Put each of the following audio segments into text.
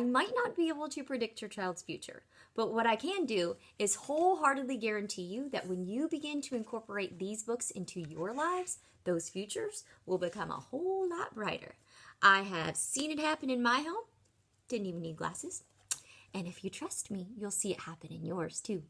I might not be able to predict your child's future, but what I can do is wholeheartedly guarantee you that when you begin to incorporate these books into your lives, those futures will become a whole lot brighter. I have seen it happen in my home. Didn't even need glasses. And if you trust me, you'll see it happen in yours too.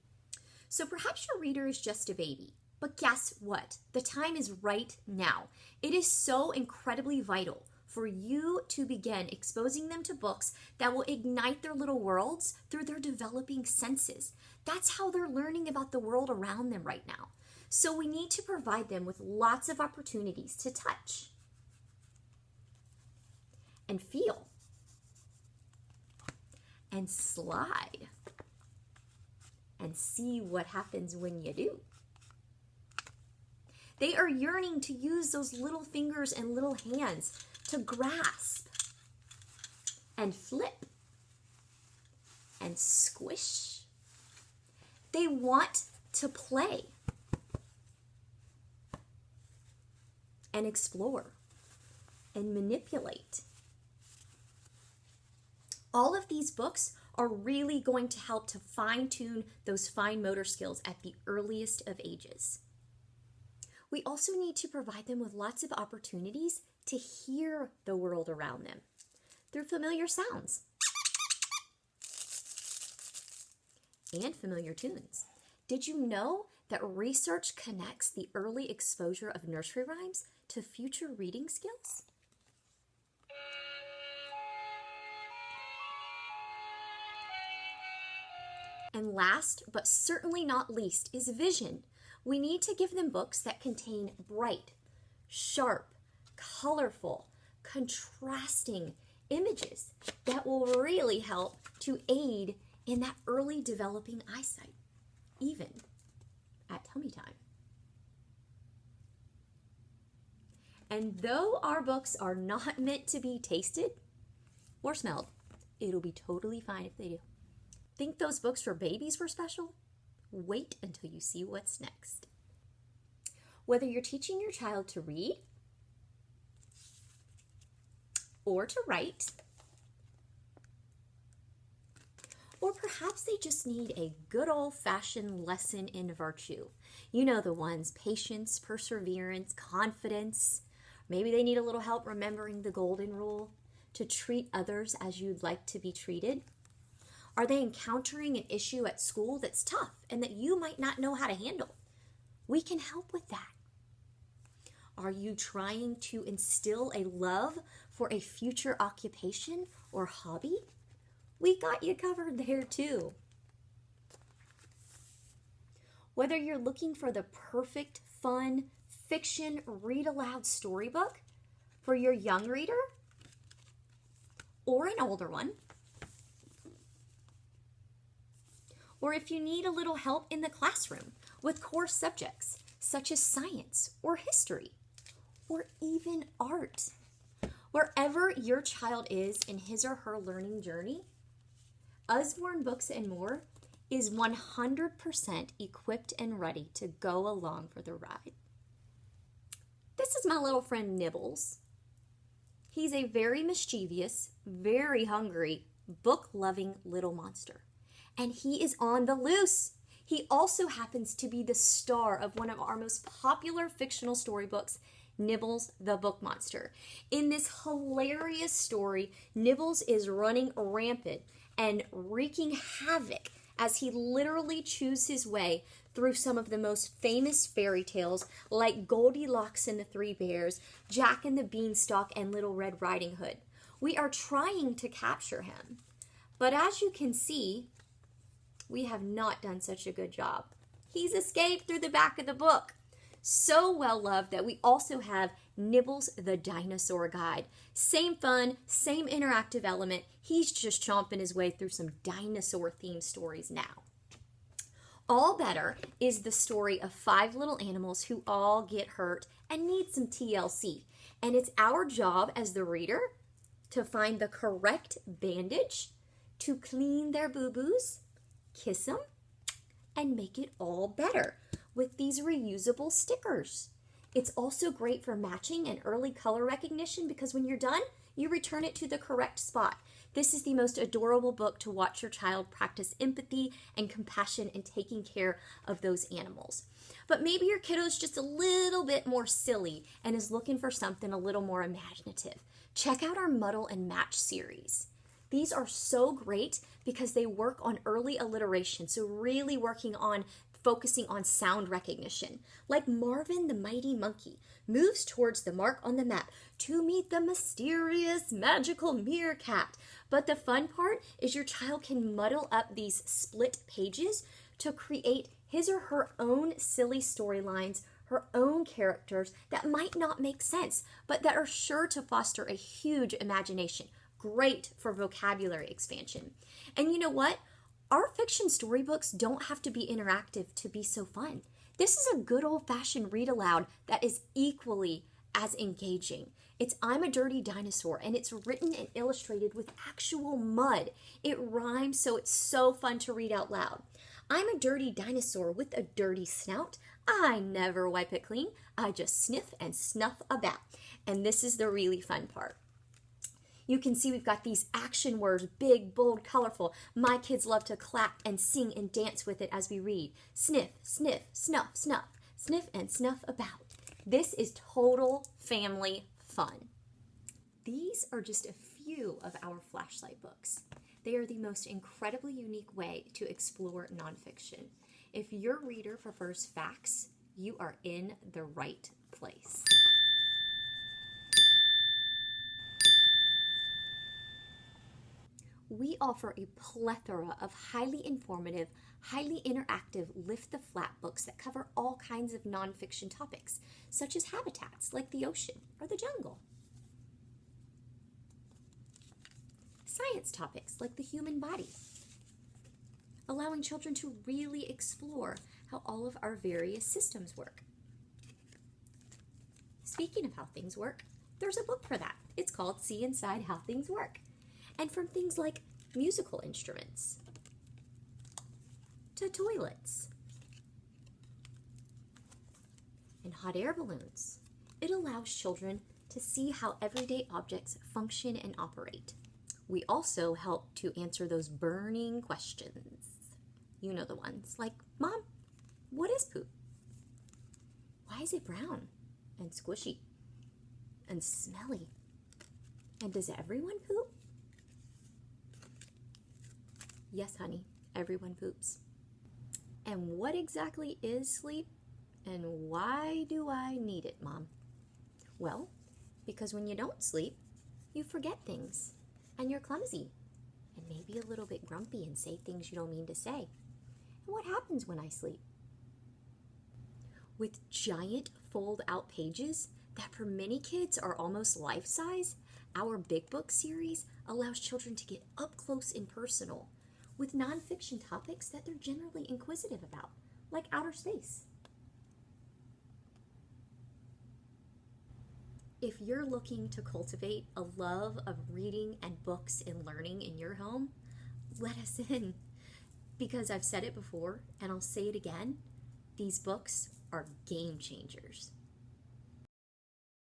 So perhaps your reader is just a baby. But guess what? The time is right now. It is so incredibly vital for you to begin exposing them to books that will ignite their little worlds through their developing senses. That's how they're learning about the world around them right now. So we need to provide them with lots of opportunities to touch and feel and slide and see what happens when you do. They are yearning to use those little fingers and little hands to grasp and flip and squish. They want to play and explore and manipulate. All of these books are really going to help to fine-tune those fine motor skills at the earliest of ages. We also need to provide them with lots of opportunities to hear the world around them through familiar sounds and familiar tunes. Did you know that research connects the early exposure of nursery rhymes to future reading skills? And last, but certainly not least, is vision. We need to give them books that contain bright, sharp, colorful, contrasting images that will really help to aid in that early developing eyesight, even at tummy time. And though our books are not meant to be tasted or smelled, it'll be totally fine if they do. Think those books for babies were special? Wait until you see what's next. Whether you're teaching your child to read or to write, or perhaps they just need a good old-fashioned lesson in virtue. You know the ones: patience, perseverance, confidence. Maybe they need a little help remembering the golden rule, to treat others as you'd like to be treated. Are they encountering an issue at school that's tough and that you might not know how to handle? We can help with that. Are you trying to instill a love for a future occupation or hobby? We got you covered there too. Whether you're looking for the perfect, fun, fiction, read-aloud storybook for your young reader or an older one, or if you need a little help in the classroom with core subjects such as science or history or even art. Wherever your child is in his or her learning journey, Usborne Books and More is 100% equipped and ready to go along for the ride. This is my little friend Nibbles. He's a very mischievous, very hungry, book-loving little monster. And he is on the loose. He also happens to be the star of one of our most popular fictional storybooks, Nibbles the Book Monster. In this hilarious story, Nibbles is running rampant and wreaking havoc as he literally chews his way through some of the most famous fairy tales like Goldilocks and the Three Bears, Jack and the Beanstalk, and Little Red Riding Hood. We are trying to capture him, but as you can see, we have not done such a good job. He's escaped through the back of the book. So well loved that we also have Nibbles the Dinosaur Guide. Same fun, same interactive element. He's just chomping his way through some dinosaur-themed stories now. All Better is the story of 5 little animals who all get hurt and need some TLC. And it's our job as the reader to find the correct bandage, to clean their boo-boos, kiss them, and make it all better with these reusable stickers. It's also great for matching and early color recognition because when you're done, you return it to the correct spot. This is the most adorable book to watch your child practice empathy and compassion and taking care of those animals. But maybe your kiddo is just a little bit more silly and is looking for something a little more imaginative. Check out our Muddle and Match series. These are so great because they work on early alliteration, so really focusing on sound recognition. Like Marvin the Mighty Monkey moves towards the mark on the map to meet the mysterious magical meerkat. But the fun part is your child can muddle up these split pages to create his or her own silly storylines, her own characters that might not make sense, but that are sure to foster a huge imagination. Great for vocabulary expansion. And you know what? Our fiction storybooks don't have to be interactive to be so fun. This is a good old-fashioned read aloud that is equally as engaging. It's I'm a Dirty Dinosaur, and it's written and illustrated with actual mud. It rhymes, so it's so fun to read out loud. I'm a dirty dinosaur with a dirty snout. I never wipe it clean. I just sniff and snuff about. And this is the really fun part. You can see we've got these action words, big, bold, colorful. My kids love to clap and sing and dance with it as we read. Sniff, sniff, snuff, snuff, sniff and snuff about. This is total family fun. These are just a few of our flashlight books. They are the most incredibly unique way to explore nonfiction. If your reader prefers facts, you are in the right place. We offer a plethora of highly informative, highly interactive lift the flap books that cover all kinds of nonfiction topics, such as habitats like the ocean or the jungle. Science topics like the human body, allowing children to really explore how all of our various systems work. Speaking of how things work, there's a book for that. It's called See Inside How Things Work. And from things like musical instruments to toilets and hot air balloons, it allows children to see how everyday objects function and operate. We also help to answer those burning questions. You know the ones like, Mom, what is poop? Why is it brown and squishy and smelly? And does everyone poop? Yes, honey, everyone poops. And what exactly is sleep? And why do I need it, Mom? Well, because when you don't sleep, you forget things. And you're clumsy, and maybe a little bit grumpy and say things you don't mean to say. And what happens when I sleep? With giant fold-out pages that for many kids are almost life-size, our Big Book series allows children to get up close and personal with nonfiction topics that they're generally inquisitive about, like outer space. If you're looking to cultivate a love of reading and books and learning in your home, let us in. Because I've said it before, and I'll say it again, these books are game changers.